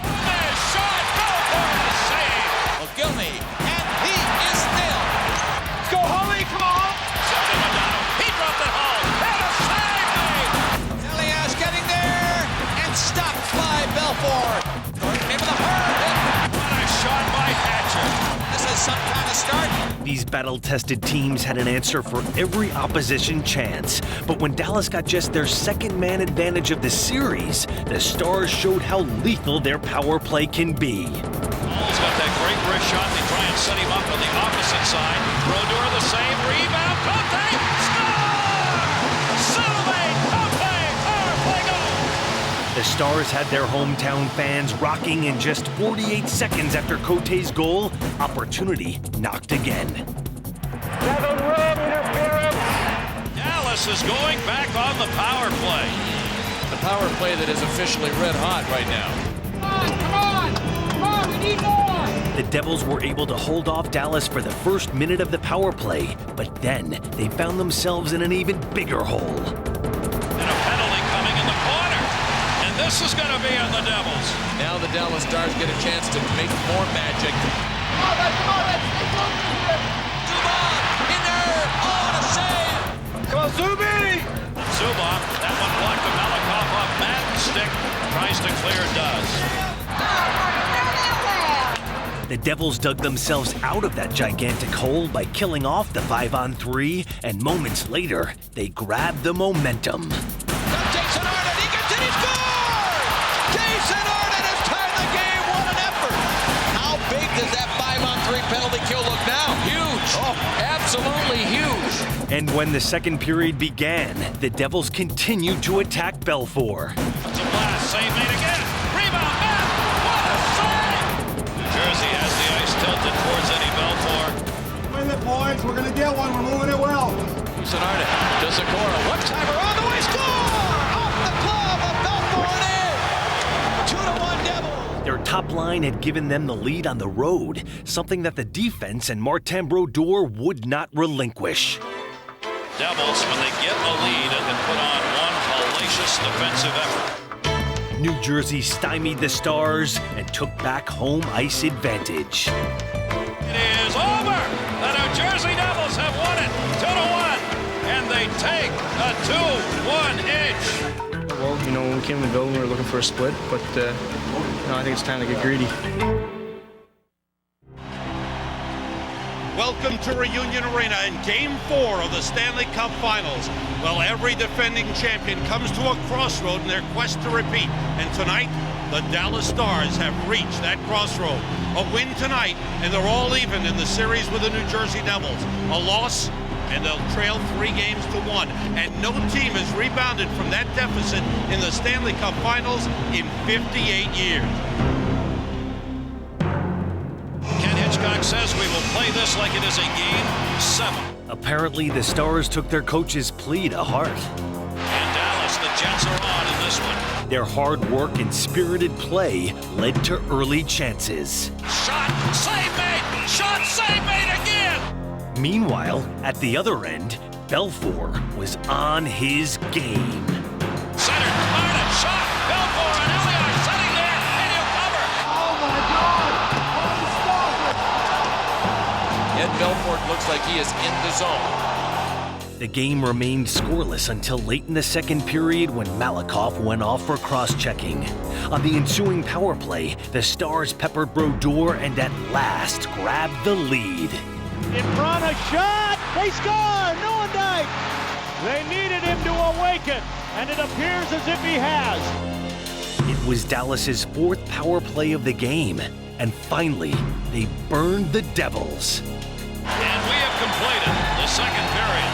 Gomez. Shot. Belfour to save. Gilney, and he is still. Let's go, Holly. Come on. Something McDonald. He dropped it home. And a save made. Elias getting there, and stopped by Belfour. Gordon into the heart. What a shot by Hatcher. This is some kind of start. These battle-tested teams had an answer for every opposition chance. But when Dallas got just their second man advantage of the series, the Stars showed how lethal their power play can be. Hall's got that great wrist shot. They try and set him up on the opposite side. Brodeur the save. Rebound. Cote. Score! Celebrate. Cote. Power play goal. The Stars had their hometown fans rocking in just 48 seconds after Cote's goal. Opportunity knocked again. Dallas is going back on the power play. The power play that is officially red hot right now. Come on, we need more. The Devils were able to hold off Dallas for the first minute of the power play, but then they found themselves in an even bigger hole. And a penalty coming in the corner. And this is going to be on the Devils. Now the Dallas Stars get a chance to make more magic. Zubov in there. Oh, and a save. Come on, Zuby. Zubov, that one blocked to Malakoff off Madden's stick. Tries to clear, does. The Devils dug themselves out of that gigantic hole by killing off the 5-on-3, and moments later, they grabbed the momentum. Jason Arnott, he gets it, he scores! Jason Arnott has tied the game, what an effort! How big does that 5-on-3 penalty kill look now? Huge! Oh, absolutely huge! And when the second period began, the Devils continued to attack Belfour. It's a blast, save made again. Rebound, Matt! What a save! New Jersey has the ice tilted towards Eddie Belfour. Win it, boys. We're going to get one. We're moving it well. Jason Arnott to Sikora. One-timer on the way, score! Off the glove of Belfour and in! 2-1 Devils! Their top line had given them the lead on the road, something that the defense and Martin Brodeur would not relinquish. Devils, when they get a lead, and then put on one hellacious defensive effort. New Jersey stymied the Stars and took back home ice advantage. It is over! The New Jersey Devils have won it 2-1, and they take a 2-1 edge. Well, when we came in the building, we were looking for a split, but I think it's time to get greedy. Welcome to Reunion Arena in Game 4 of the Stanley Cup Finals. Well, every defending champion comes to a crossroad in their quest to repeat. And tonight, the Dallas Stars have reached that crossroad. A win tonight, and they're all even in the series with the New Jersey Devils. A loss, and they'll trail 3 games to 1. And no team has rebounded from that deficit in the Stanley Cup Finals in 58 years. Ken Hitchcock says we will play this like it is a game 7. Apparently, the Stars took their coach's plea to heart. And Dallas, the Jets are on in this one. Their hard work and spirited play led to early chances. Shot, save made! Shot, save made again! Meanwhile, at the other end, Belfour was on his game. Center, Arnott, shot, Belfour and Elliott sitting there, and he'll cover. Oh my God! Ed Belfour looks like he is in the zone. The game remained scoreless until late in the second period when Malakoff went off for cross-checking. On the ensuing power play, the Stars peppered Brodeur and at last grabbed the lead. In front, a shot! They score! Neuendijk! They needed him to awaken, and it appears as if he has. It was Dallas's 4th power play of the game, and finally, they burned the Devils. And we have completed the second period.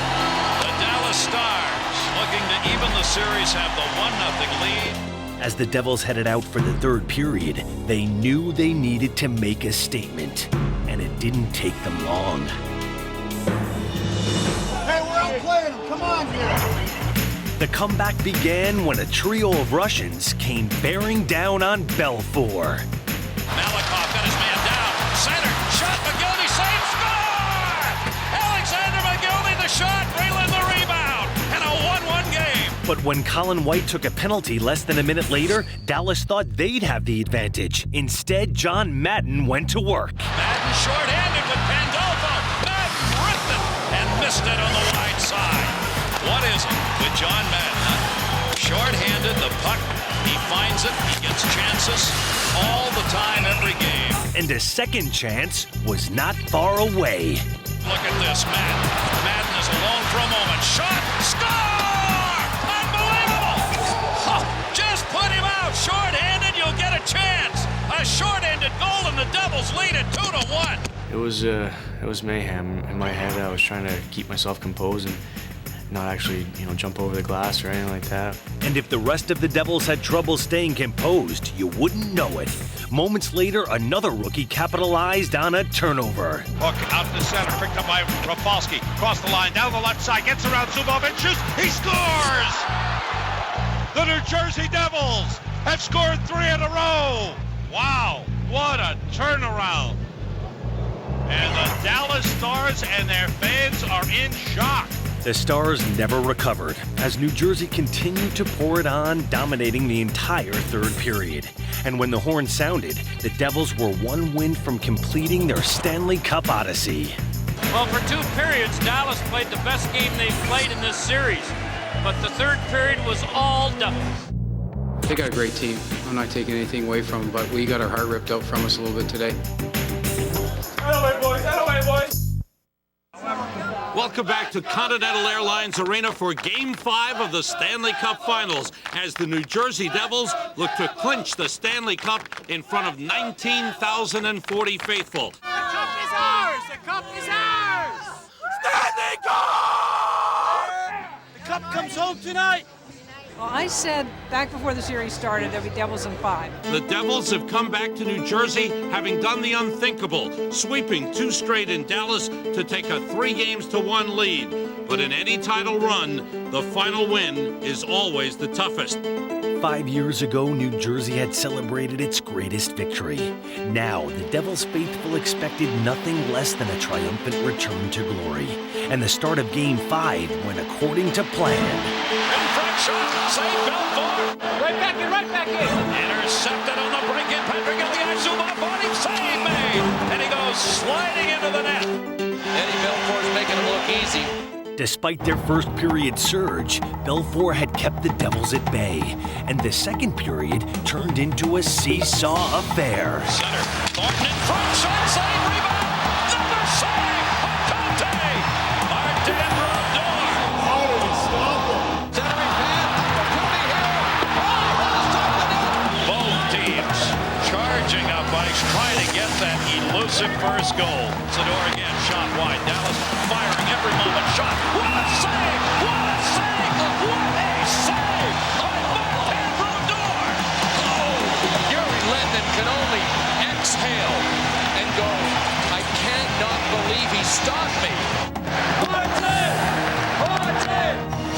The Dallas Stars, looking to even the series, have the 1-0 lead. As the Devils headed out for the third period, they knew they needed to make a statement, and it didn't take them long. Hey, we're outplaying them. Come on here. The comeback began when a trio of Russians came bearing down on Belfour. Malakoff got his man down. Center, shot, McGillivray, save, score! Alexander McGillivray, the shot, Raylan the rebound, and a 1-1 game. But when Colin White took a penalty less than a minute later, Dallas thought they'd have the advantage. Instead, John Madden went to work. Madden short-handed with Pandolfo. Madden ripped it and missed it on the wide side. What is it with John Madden? Huh? Short-handed, the puck, he finds it, he gets chances all the time, every game. And a second chance was not far away. Look at this, Madden. Madden is alone for a moment. Shot, score! Unbelievable! Huh. Just put him out. Short-handed, you'll get a chance. A short-handed goal, and the Devils lead it 2-1. It was mayhem in my head. I was trying to keep myself composed and not actually, jump over the glass or anything like that. And if the rest of the Devils had trouble staying composed, you wouldn't know it. Moments later, another rookie capitalized on a turnover. Hook out to center, picked up by Rafalski. Cross the line, down the left side, gets around Zubov and shoots. He scores! The New Jersey Devils have scored 3 in a row. Wow, what a turnaround. And the Dallas Stars and their fans are in shock. The Stars never recovered as New Jersey continued to pour it on, dominating the entire third period. And when the horn sounded, the Devils were 1 win from completing their Stanley Cup odyssey. Well, for 2 periods, Dallas played the best game they've played in this series. But the third period was all Devils. They got a great team. I'm not taking anything away from them, but we got our heart ripped out from us a little bit today. Away, boys. Away, boys. Welcome back to Continental Airlines Arena for Game 5 of the Stanley Cup Finals as the New Jersey Devils look to clinch the Stanley Cup in front of 19,040 faithful. The cup is ours! The cup is ours! Stanley Cup! The cup comes home tonight! Well, I said back before the series started there'd be Devils in 5. The Devils have come back to New Jersey having done the unthinkable, sweeping 2 straight in Dallas to take a 3-1 lead. But in any title run, the final win is always the toughest. 5 years ago, New Jersey had celebrated its greatest victory. Now, the Devils faithful expected nothing less than a triumphant return to glory. And the start of Game 5 went according to plan. Shot, save Belfour. Right back in. Intercepted on the break in. Patrick Elias Zubov on him. Save made. And he goes sliding into the net. Eddie Belfour's making him look easy. Despite their first period surge, Belfour had kept the Devils at bay. And the second period turned into a seesaw affair. Center. Thornton in front. Shot, save, rebound. Another save. Conte. Martin Brodeur. How did he stop him? Both teams charging up ice, trying to get that elusive defensive first goal. Sador again, shot wide. Dallas firing every moment. Shot. What a save! What a save! What a save! By Martin Brodeur! Oh, Yuri Lennon can only exhale and go, I cannot believe he stopped me.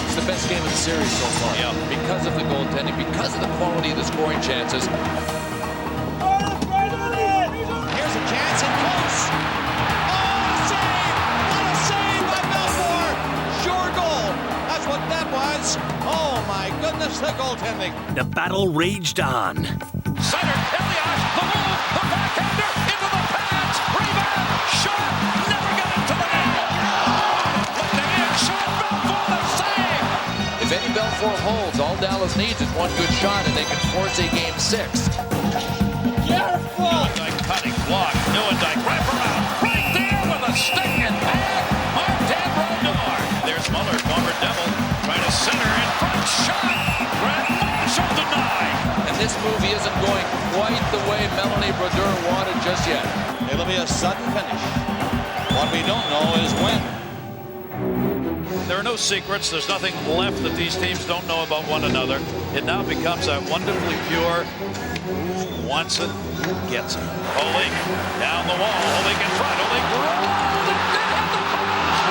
It's the best game of the series so far. Yeah. Because of the goaltending, because of the quality of the scoring chances. Here's a chance and close. Oh, save! What a save by Belfour! Sure goal. That's what that was. Oh my goodness, the goaltending. The battle raged on. Center, Elias, the move, the backhander, into the pads, rebound, shot, never got into the net. Lifted in, shot, Belfour, the save. If Eddie Belfour holds, all Dallas needs is one good shot and they can force a game 6. Careful! Newendijk cutting, block, Newendijk, wrap around, right there with a stick and back. Martin Brodeur. There's Muller, former Devil, trying to center in front, shot. Brad Marshall denied. And this movie isn't going quite the way Melanie Brodeur wanted just yet. It'll be a sudden finish. What we don't know is when. There are no secrets. There's nothing left that these teams don't know about one another. It now becomes a wonderfully pure who wants it, gets it. Oleg down the wall. Oleg in front. Oleg rolled and did hit the post.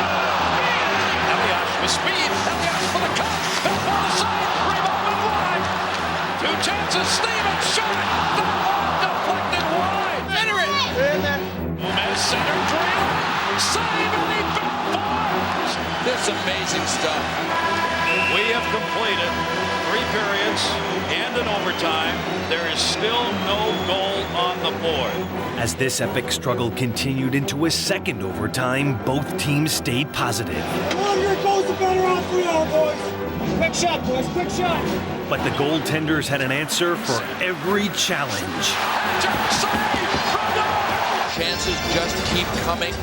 Elias with speed. Elias for the cut. Belfour the side. Rebound went wide. Two chances. Stevens shot. The ball deflected wide. Center it. Gomez center drill. Save and he This amazing stuff. We have completed 3 periods and an overtime. There is still no goal on the board. As this epic struggle continued into a second overtime, both teams stayed positive. Here goes the better on 3-0, boys. Quick shot, boys, quick shot. But the goaltenders had an answer for every challenge. Chances just keep coming.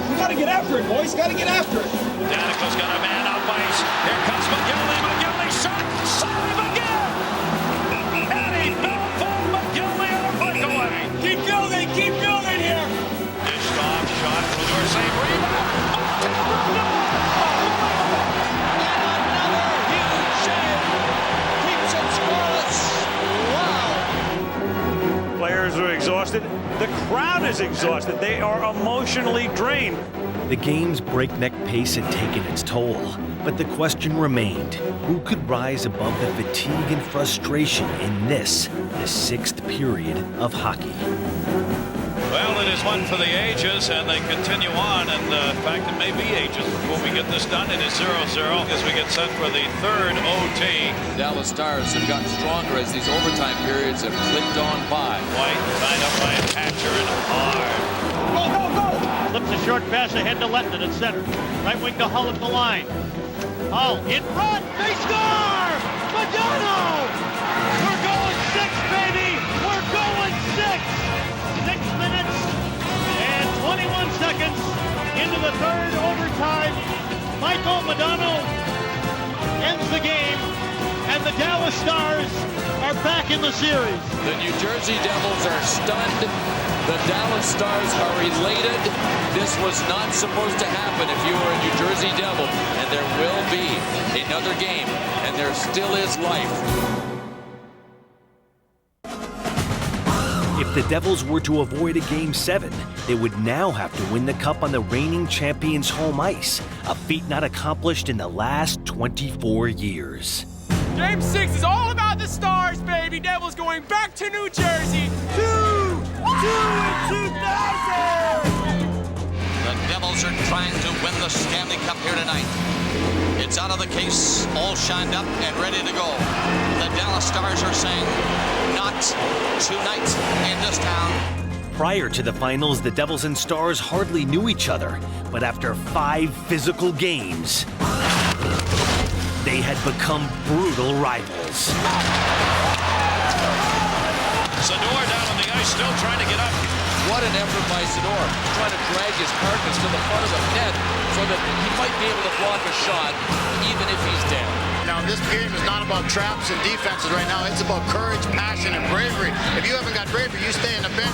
We gotta get after it, boys. Gotta get after it. Danico's got a man up ice. Here comes McGinley. McGinley shot. Save again. Eddie Belfour, McGinley on a breakaway. Keep building here. Dished off, shot. Brodeur save, rebound. Another huge save. Keeps it scoreless. Wow. Players are exhausted. The crowd is exhausted. They are emotionally drained. The game's breakneck pace had taken its toll, but the question remained, who could rise above the fatigue and frustration in this, the 6th period of hockey? Well, it is one for the ages, and they continue on. And in fact, it may be ages before we get this done. It is 0-0 as we get set for the 3rd OT. Dallas Stars have gotten stronger as these overtime periods have clicked on by. White tied up by a catcher and hard. Go, go, go! Flips a short pass ahead to Lettman at center. Right wing to Hull at the line. Hull in front. They score! Madonna! We're going 6, baby! We're going 6! 6 minutes and 21 seconds into the 3rd overtime. Michael Madonna ends the game, and the Dallas Stars are back in the series. The New Jersey Devils are stunned. The Dallas Stars are elated. This was not supposed to happen if you were a New Jersey Devil, and there will be another game, and there still is life. If the Devils were to avoid a Game 7, they would now have to win the Cup on the reigning champions' home ice, a feat not accomplished in the last 24 years. Game 6 is all about the Stars, baby. Devils going back to New Jersey. 2 in 2000! The Devils are trying to win the Stanley Cup here tonight. It's out of the case, all shined up and ready to go. The Dallas Stars are saying, not tonight in this town. Prior to the finals, the Devils and Stars hardly knew each other, but after 5 physical games, they had become brutal rivals. Sador down on the ice, still trying to get up. What an effort by Sador, trying to drag his carcass to the front of the net so that he might be able to block a shot, even if he's down. Now, this game is not about traps and defenses right now. It's about courage, passion, and bravery. If you haven't got bravery, you stay in the bench.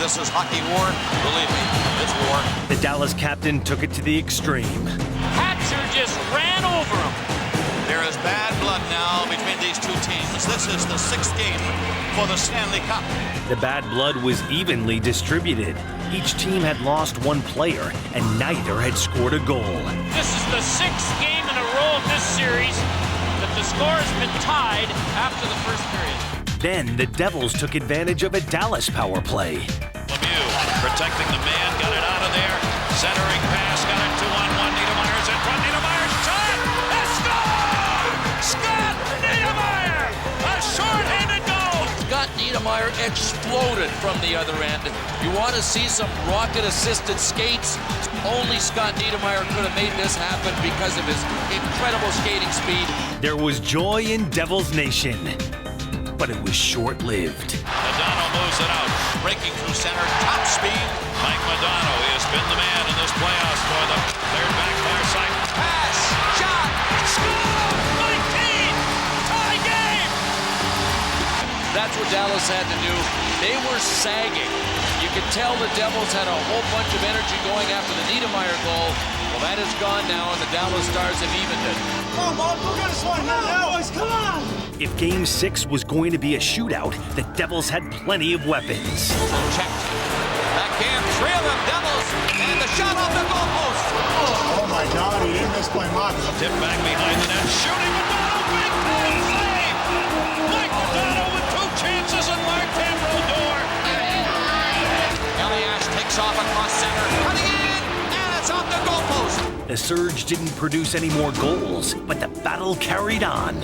this is hockey war, believe me, it's war. The Dallas captain took it to the extreme. Hatcher just ran over him. There is bad blood now between these two teams. This is the 6th game for the Stanley Cup. The bad blood was evenly distributed. Each team had lost one player, and neither had scored a goal. This is the 6th game in a row of this series that the score has been tied after the first period. Then the Devils took advantage of a Dallas power play. Lemieux protecting the man, got it out of there. Centering pass, got it 2-on-1. Niedermayer's in front. Niedermayer's shot! It's scored! Scott Niedermayer! A short-handed goal! Scott Niedermayer exploded from the other end. You want to see some rocket-assisted skates? Only Scott Niedermayer could have made this happen because of his incredible skating speed. There was joy in Devils Nation, but it was short-lived. Madonna moves it out, breaking through center, top speed. Mike Madonna, he has been the man in this playoffs for them. Cleared back far side. Pass, shot, Score! 19! Tie game! That's what Dallas had to do. They were sagging. You could tell the Devils had a whole bunch of energy going after the Niedermayer goal. Well, that is gone now, and the Dallas Stars have evened it. Come on, look at this one now, boys, come on! If Game 6 was going to be a shootout, the Devils had plenty of weapons. checked. Backhand, 3 of them, Devils, and the shot off the goalpost. Oh my God, he didn't miss by much. Tip back behind the net, shooting Madonna, big play save! Mike Madonna with 2 chances and Martin Brodeur. Elias takes off across center, cutting in, and it's off the goalpost. The Surge didn't produce any more goals, but the battle carried on.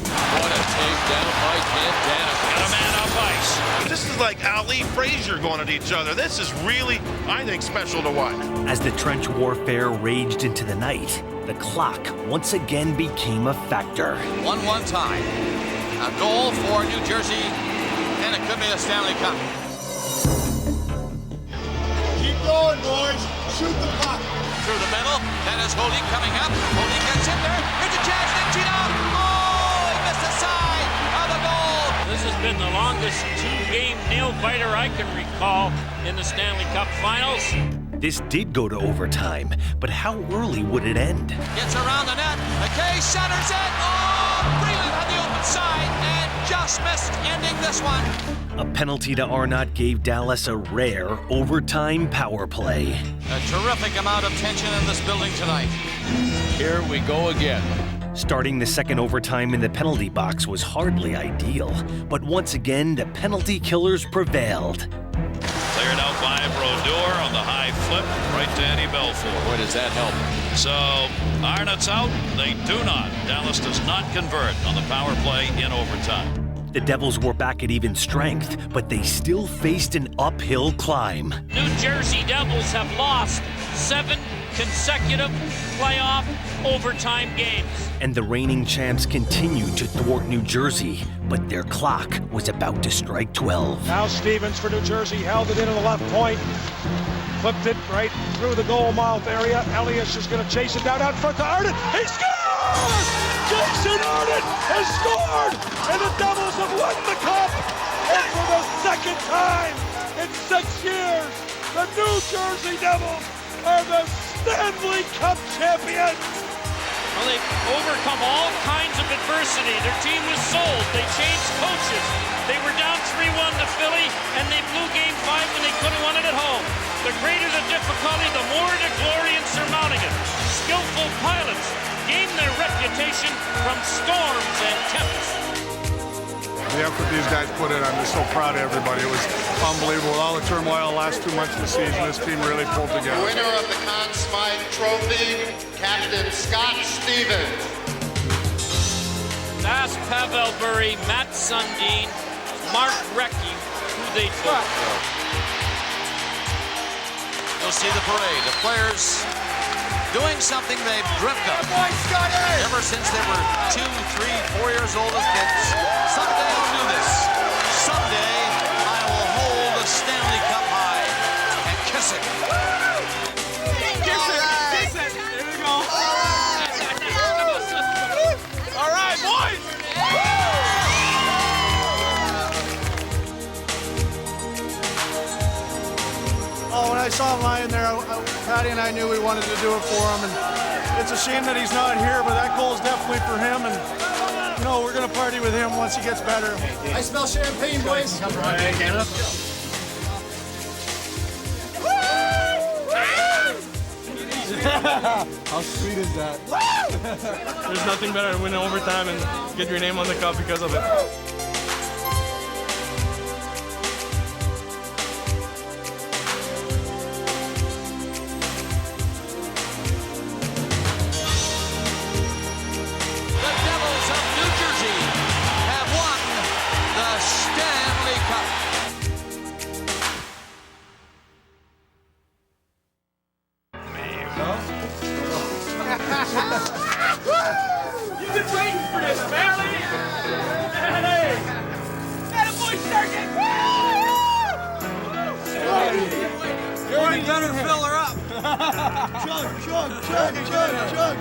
What a takedown by Ken Danica. Got a man up ice. This is like Ali Frazier going at each other. This is really, I think, special to watch. As the trench warfare raged into the night, the clock once again became a factor. 1-1 tie. A goal for New Jersey, and it could be the Stanley Cup. Keep going, boys. Shoot the puck. Through the middle, that is Holy coming up. Holy gets in there. Here's a chance, Nick Oh, he missed the side of the goal. This has been the longest 2-game nail-biter I can recall in the Stanley Cup Finals. This did go to overtime, but how early would it end? Gets around the net. McKay centers it. Oh, Freeland on the open side and just missed ending this one. A penalty to Arnott gave Dallas a rare overtime power play. A terrific amount of tension in this building tonight. Here we go again. Starting the second overtime in the penalty box was hardly ideal, but once again, the penalty killers prevailed. Cleared out by Brodeur on the high flip, right to Eddie Belfour. Boy, does that help. So, Arnott's out. They do not. Dallas does not convert on the power play in overtime. The Devils were back at even strength, but they still faced an uphill climb. New Jersey Devils have lost 7 consecutive playoff overtime games. And the reigning champs continued to thwart New Jersey, but their clock was about to strike 12. Now Stevens for New Jersey held it into the left point. Flipped it right through the goal mouth area. Elias is going to chase it down out front to Arden. He scores! Jason Arden has scored! And the Devils have won the cup! And for the second time in 6 years, the New Jersey Devils are the Stanley Cup champions! Well, they've overcome all kinds of adversity. Their team was sold. They changed coaches. They were down 3-1 to Philly, and they blew Game 5 when they could have won it at home. The greater the difficulty, the more the glory in surmounting it. Skillful pilots gained their reputation from storms and tempests. The effort these guys put in, I'm just so proud of everybody. It was unbelievable. With all the turmoil the last 2 months of the season, this team really pulled together. The winner of the Conn Smythe Trophy, Captain Scott Stevens. Ask Pavel Bure, Matt Sundin, Mark Recchi, who they took. You'll see the parade. The players doing something they've dreamt of ever since they were 2, 3, 4 years old as kids. Someday I'll do this. Someday I will hold the Stanley Cup high and kiss it. Kiss it! Kiss it! There we go. All right, boys! I saw him lying there, Patty and I knew we wanted to do it for him. And it's a shame that he's not here, but that goal is definitely for him. And we're going to party with him once he gets better. I smell champagne, boys. Canada. How sweet is that? There's nothing better than winning overtime and get your name on the cup because of it. The Devils of New Jersey have won the Stanley Cup. You've been waiting for this, Stanley! Hey! That boy Sergeant! You ain't gonna fill her up! Chug, chug, chug, chug, chug!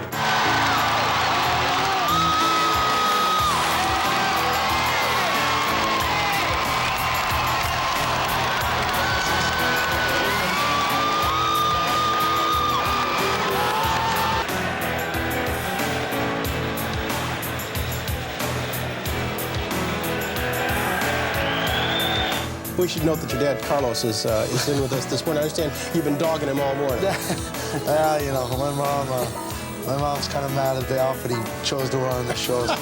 We should note that your dad, Carlos, is in with us this morning. I understand you've been dogging him all morning. Yeah, my mom's kind of mad at the outfit he chose to wear on the show. So.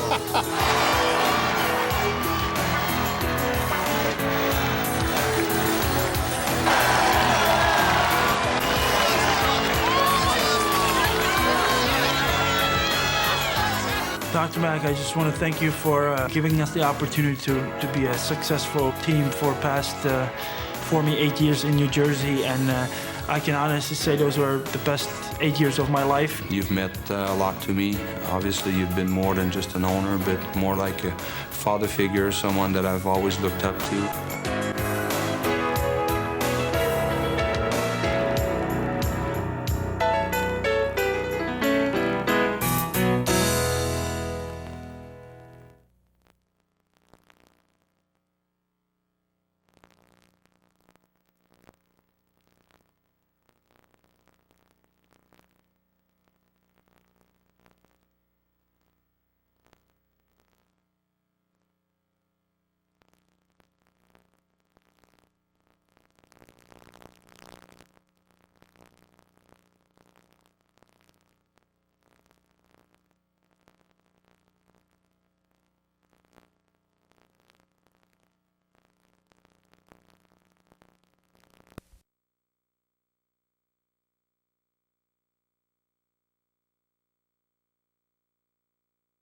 Dr. Mack, I just want to thank you for giving us the opportunity to be a successful team for past 8 years in New Jersey, and I can honestly say those were the best 8 years of my life. You've meant a lot to me. Obviously, you've been more than just an owner, but more like a father figure, someone that I've always looked up to.